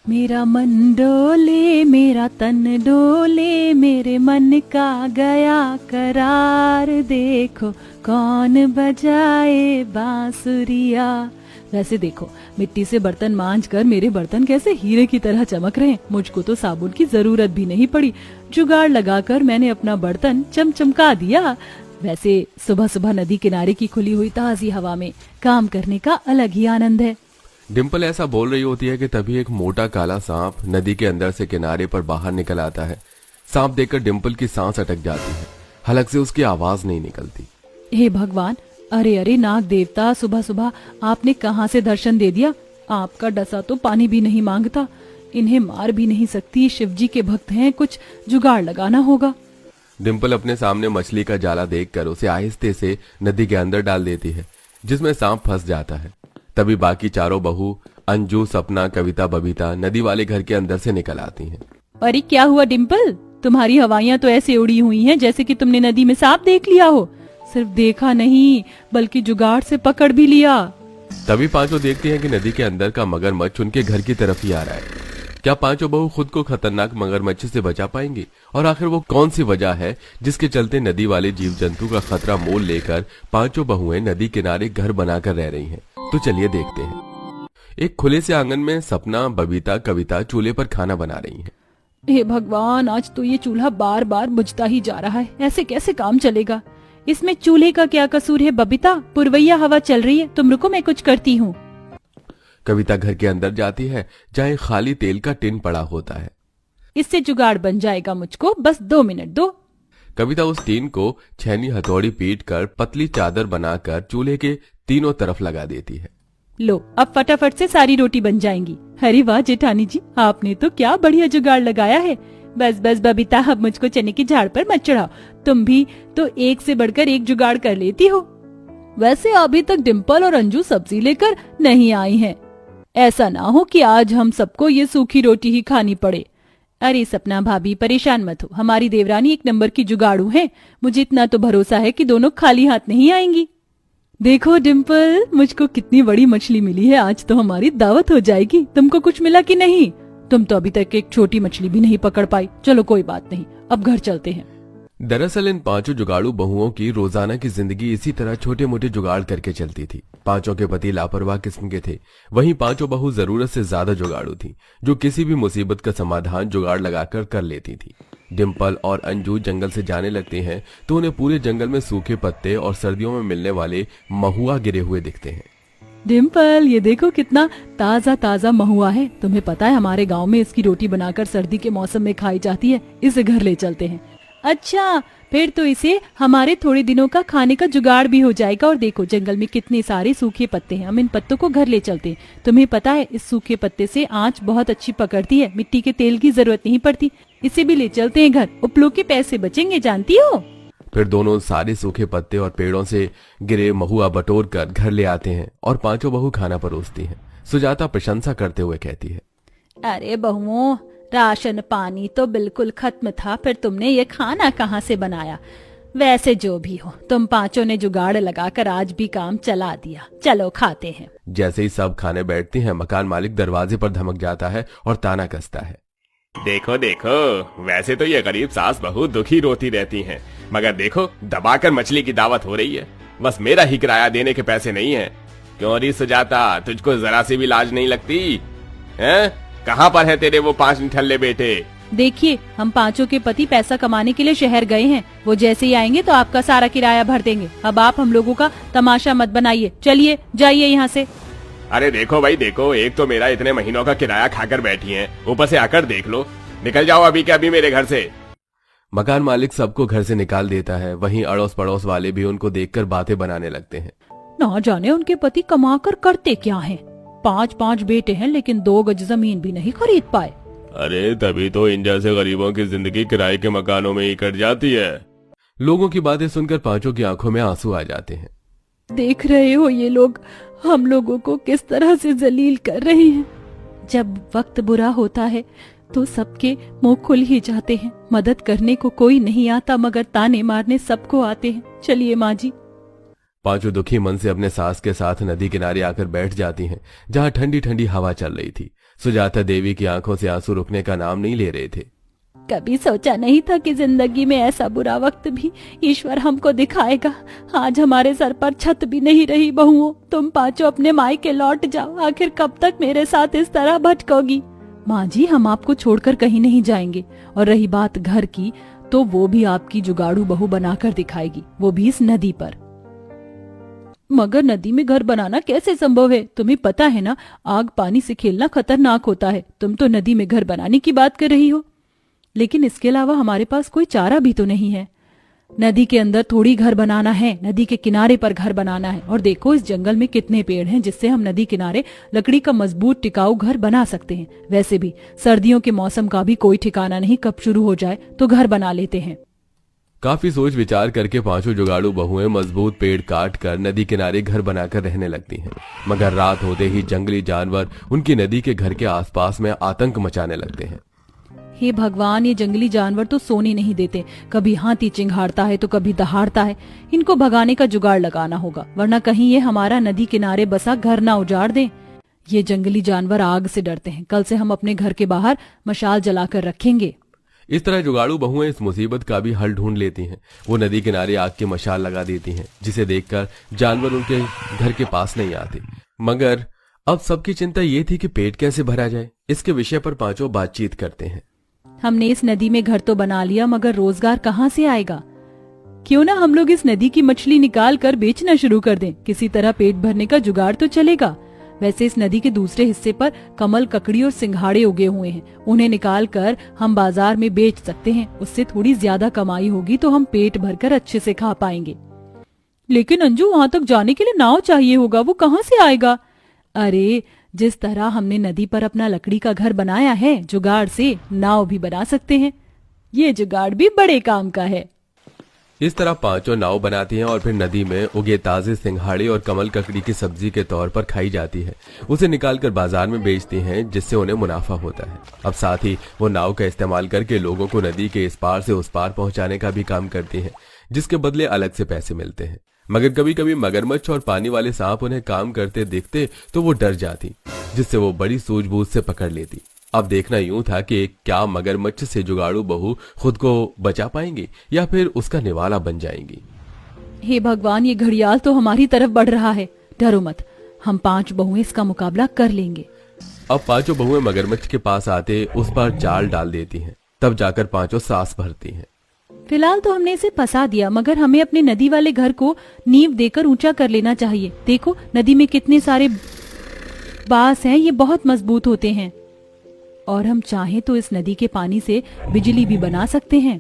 मेरा मन डोले मेरा तन डोले, मेरे मन का गया करार, देखो कौन बजाए बांसुरिया। वैसे देखो, मिट्टी से बर्तन मांज कर मेरे बर्तन कैसे हीरे की तरह चमक रहे हैं। मुझको तो साबुन की जरूरत भी नहीं पड़ी, जुगाड़ लगाकर मैंने अपना बर्तन चमचमका दिया। वैसे सुबह सुबह नदी किनारे की खुली हुई ताजी हवा में काम करने का अलग ही आनंद है। डिम्पल ऐसा बोल रही होती है कि तभी एक मोटा काला सांप नदी के अंदर से किनारे पर बाहर निकल आता है। सांप देखकर डिम्पल की सांस अटक जाती है, हलक से उसकी आवाज नहीं निकलती। हे भगवान, अरे अरे नाग देवता, सुबह सुबह आपने कहाँ से दर्शन दे दिया। आपका डसा तो पानी भी नहीं मांगता, इन्हें मार भी नहीं सकती, शिवजी के भक्त हैं, कुछ जुगाड़ लगाना होगा। डिम्पल अपने सामने मछली का जाला देखकर उसे आहिस्ते से नदी के अंदर डाल देती है, जिसमें सांप फंस जाता है। तभी बाकी चारों बहू अंजू, सपना, कविता, बबीता नदी वाले घर के अंदर से निकल आती हैं। अरे क्या हुआ डिम्पल, तुम्हारी हवाइयाँ तो ऐसे उड़ी हुई हैं जैसे कि तुमने नदी में सांप देख लिया हो। सिर्फ देखा नहीं बल्कि जुगाड़ से पकड़ भी लिया। तभी पांचों देखती हैं कि नदी के अंदर का मगरमच्छ उनके घर की तरफ ही आ रहा है। क्या पांचों बहू खुद को खतरनाक मगरमच्छ से बचा पाएंगी? और आखिर वो कौन सी वजह है जिसके चलते नदी वाले जीव जंतु का खतरा मोल लेकर पांचों बहुएं नदी किनारे घर बनाकर रह रही हैं? तो चलिए देखते हैं। एक खुले से आंगन में सपना, बबीता, कविता चूल्हे पर खाना बना रही हैं। हे भगवान, आज तो ये चूल्हा बार बार बुझता ही जा रहा है, ऐसे कैसे काम चलेगा। इसमें चूल्हे का क्या कसूर है बबीता? पुरवैया हवा चल रही है, तुम रुको मैं कुछ करती हूँ। कविता घर के अंदर जाती है जहाँ एक खाली तेल का टिन पड़ा होता है। इससे जुगाड़ बन जाएगा, मुझको बस 2 मिनट दो। कविता उस टिन को छैनी हथौड़ी पीट कर पतली चादर बनाकर चूल्हे के तीनों तरफ लगा देती है। लो, अब फटाफट से सारी रोटी बन जाएंगी। अरे वाह जेठानी जी, आपने तो क्या बढ़िया जुगाड़ लगाया है। बस बस बबीता, अब मुझको चने की झाड़ पर मत चढ़ाओ, तुम भी तो एक से बढ़कर एक जुगाड़ कर लेती हो। वैसे अभी तक डिम्पल और अंजू सब्जी लेकर नहीं आई हैं। ऐसा ना हो कि आज हम सबको ये सूखी रोटी ही खानी पड़े। अरे सपना भाभी, परेशान मत हो, हमारी देवरानी एक नंबर की जुगाड़ू है। मुझे इतना तो भरोसा है कि दोनों खाली हाथ नहीं आएंगी। देखो डिम्पल, मुझको कितनी बड़ी मछली मिली है, आज तो हमारी दावत हो जाएगी। तुमको कुछ मिला कि नहीं? तुम तो अभी तक एक छोटी मछली भी नहीं पकड़ पाई। चलो कोई बात नहीं, अब घर चलते हैं। दरअसल इन पांचों जुगाड़ू बहुओं की रोजाना की जिंदगी इसी तरह छोटे मोटे जुगाड़ करके चलती थी। पांचों के पति लापरवाह किस्म के थे, वहीं पांचों बहू जरूरत से ज्यादा जुगाड़ू थी, जो किसी भी मुसीबत का समाधान जुगाड़ लगाकर कर लेती थी। डिम्पल और अंजू जंगल से जाने लगते हैं तो उन्हें पूरे जंगल में सूखे पत्ते और सर्दियों में मिलने वाले महुआ गिरे हुए दिखते हैं। डिम्पल, ये देखो कितना ताजा ताजा महुआ है। तुम्हें पता है हमारे गांव में इसकी रोटी बनाकर सर्दी के मौसम में खाई जाती है। इसे घर ले चलते हैं। अच्छा, फिर तो इसे हमारे थोड़े दिनों का खाने का जुगाड़ भी हो जाएगा। और देखो जंगल में कितने सारे सूखे पत्ते हैं, हम इन पत्तों को घर ले चलते हैं। तुम्हें पता है इस सूखे पत्ते से आंच बहुत अच्छी पकड़ती है, मिट्टी के तेल की जरूरत नहीं पड़ती। इसे भी ले चलते हैं घर, उपलों के पैसे बचेंगे, जानती हो। फिर दोनों सारे सूखे पत्ते और पेड़ों से गिरे महुआ बटोर कर घर ले आते हैं और पांचों बहू खाना परोसती हैं। सुजाता प्रशंसा करते हुए कहती है, अरे बहुओं, राशन पानी तो बिल्कुल खत्म था, फिर तुमने ये खाना कहाँ से बनाया? वैसे जो भी हो, तुम पांचों ने जुगाड़ लगाकर आज भी काम चला दिया। चलो खाते हैं। जैसे ही सब खाने बैठती हैं, मकान मालिक दरवाजे पर धमक जाता है और ताना कसता है, देखो देखो, वैसे तो ये गरीब सास बहू दुखी रोती रहती हैं, मगर देखो दबाकर मछली की दावत हो रही है। बस मेरा ही किराया देने के पैसे नहीं है। क्यों री सुजाता, तुझको जरा सी भी लाज नहीं लगती हैं? कहाँ पर है तेरे वो 5 निठल्ले बेटे? देखिए, हम पांचों के पति पैसा कमाने के लिए शहर गए हैं। वो जैसे ही आएंगे तो आपका सारा किराया भर देंगे। अब आप हम लोगों का तमाशा मत बनाइए, चलिए जाइए यहाँ से। अरे देखो भाई देखो, एक तो मेरा इतने महीनों का किराया खाकर बैठी हैं, ऊपर से आकर देख लो। निकल जाओ अभी के अभी मेरे घर से। मकान मालिक सबको घर से निकाल देता है। वहीं अड़ोस पड़ोस वाले भी उनको देखकर बातें बनाने लगते हैं। ना जाने उनके पति कमा कर करते क्या हैं। 5 बेटे हैं लेकिन 2 गज जमीन भी नहीं खरीद पाए। अरे तभी तो इन जैसे गरीबों की जिंदगी किराए के मकानों में ही कट जाती है। लोगों की बातें सुनकर पांचों की आंखों में आंसू आ जाते हैं। देख रहे हो ये लोग हम लोगों को किस तरह से जलील कर रहे हैं। जब वक्त बुरा होता है तो सबके मुंह खुल ही जाते हैं। मदद करने को कोई नहीं आता, मगर ताने मारने सबको आते हैं। चलिए माँ जी। पांचों दुखी मन से अपने सास के साथ नदी किनारे आकर बैठ जाती हैं, जहां ठंडी ठंडी हवा चल रही थी। सुजाता देवी की आंखों से आंसू रुकने का नाम नहीं ले रहे थे। कभी सोचा नहीं था कि जिंदगी में ऐसा बुरा वक्त भी ईश्वर हमको दिखाएगा। आज हमारे सर पर छत भी नहीं रही। बहुओं, तुम पांचों अपने मायके लौट जाओ। आखिर कब तक मेरे साथ इस तरह भटकोगी? माँ जी, हम आपको छोड़कर कहीं नहीं जाएंगे। और रही बात घर की, तो वो भी आपकी जुगाड़ू बहू बनाकर दिखाएगी, वो भी इस नदी पर। मगर नदी में घर बनाना कैसे संभव है? तुम्हें पता है ना, आग पानी से खेलना खतरनाक होता है। तुम तो नदी में घर बनाने की बात कर रही हो। लेकिन इसके अलावा हमारे पास कोई चारा भी तो नहीं है। नदी के अंदर थोड़ी घर बनाना है, नदी के किनारे पर घर बनाना है। और देखो इस जंगल में कितने पेड़ हैं जिससे हम नदी किनारे लकड़ी का मजबूत टिकाऊ घर बना सकते हैं। वैसे भी सर्दियों के मौसम का भी कोई ठिकाना नहीं, कब शुरू हो जाए तो घर बना लेते हैं। काफी सोच विचार करके पांचों जुगाड़ू बहुएं मजबूत पेड़ काट कर नदी किनारे घर बनाकर रहने लगती हैं। मगर रात होते ही जंगली जानवर उनकी नदी के घर के आसपास में आतंक मचाने लगते हैं। हे भगवान, ये जंगली जानवर तो सोने नहीं देते। कभी हाथी चिंघाड़ता है तो कभी दहाड़ता है। इनको भगाने का जुगाड़ लगाना होगा, वरना कहीं ये हमारा नदी किनारे बसा घर ना उजाड़ दें। ये जंगली जानवर आग से डरते हैं। कल से हम अपने घर के बाहर मशाल जलाकर रखेंगे। इस तरह जुगाड़ू बहुएं इस मुसीबत का भी हल ढूंढ लेती हैं। वो नदी किनारे आग की मशाल लगा देती हैं, जिसे देखकर जानवर उनके घर के पास नहीं आते। मगर अब सबकी चिंता ये थी कि पेट कैसे भरा जाए। इसके विषय पर पांचों बातचीत करते हैं। हमने इस नदी में घर तो बना लिया, मगर रोजगार कहाँ से आएगा? क्यों ना हम लोग इस नदी की मछली निकाल कर बेचना शुरू कर दें। किसी तरह पेट भरने का जुगाड़ तो चलेगा। वैसे इस नदी के दूसरे हिस्से पर कमल, ककड़ी और सिंघाड़े उगे हुए हैं। उन्हें निकाल कर हम बाजार में बेच सकते हैं। उससे थोड़ी ज्यादा कमाई होगी तो हम पेट भरकर अच्छे से खा पाएंगे। लेकिन अंजू, वहां तक जाने के लिए नाव चाहिए होगा, वो कहाँ से आएगा? अरे, जिस तरह हमने नदी पर अपना लकड़ी का घर बनाया है, जुगाड़ से नाव भी बना सकते हैं। ये जुगाड़ भी बड़े काम का है। इस तरह पांचों नाव बनाती हैं और फिर नदी में उगे ताजे सिंघाड़े और कमल ककड़ी की सब्जी के तौर पर खाई जाती है। उसे निकालकर बाजार में बेचती हैं, जिससे उन्हें मुनाफा होता है। अब साथ ही वो नाव का इस्तेमाल करके लोगों को नदी के इस पार से उस पार पहुंचाने का भी काम करती हैं, जिसके बदले अलग से पैसे मिलते हैं। मगर कभी कभी मगरमच्छ और पानी वाले सांप उन्हें काम करते दिखते तो वो डर जाती, जिससे वो बड़ी सूझबूझ से पकड़ लेती। अब देखना यूं था कि क्या मगरमच्छ से जुगाड़ू बहू खुद को बचा पाएंगी या फिर उसका निवाला बन जाएंगी। हे भगवान, ये घड़ियाल तो हमारी तरफ बढ़ रहा है। डरो मत, हम 5 बहुएं इसका मुकाबला कर लेंगे। अब पांचों बहुएं मगरमच्छ के पास आते उस पर जाल डाल देती हैं। तब जाकर पांचों सांस भरती हैं। फिलहाल तो हमने इसे फंसा दिया, मगर हमें अपने नदी वाले घर को नींव देकर ऊंचा कर लेना चाहिए। देखो नदी में कितने सारे बांस हैं, ये बहुत मजबूत होते हैं। और हम चाहें तो इस नदी के पानी से बिजली भी बना सकते हैं।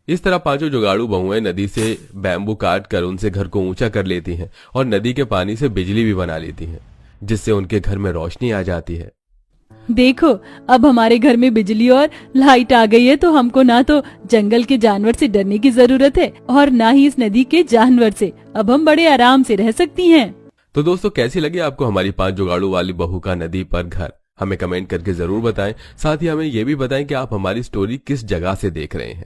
इस तरह पांचों जुगाड़ू बहुएं नदी से बैम्बू काट कर उनसे घर को ऊंचा कर लेती हैं और नदी के पानी से बिजली भी बना लेती हैं, जिससे उनके घर में रोशनी आ जाती है। देखो, अब हमारे घर में बिजली और लाइट आ गई है, तो हमको ना तो जंगल के जानवर से डरने की जरूरत है और ना ही इस नदी के जानवर से। अब हम बड़े आराम से रह सकती हैं। तो दोस्तों, कैसी लगी आपको हमारी 5 जुगाड़ू वाली बहू का नदी पर घर? हमें कमेंट करके जरूर बताएं। साथ ही हमें ये भी बताएं कि आप हमारी स्टोरी किस जगह से देख रहे हैं।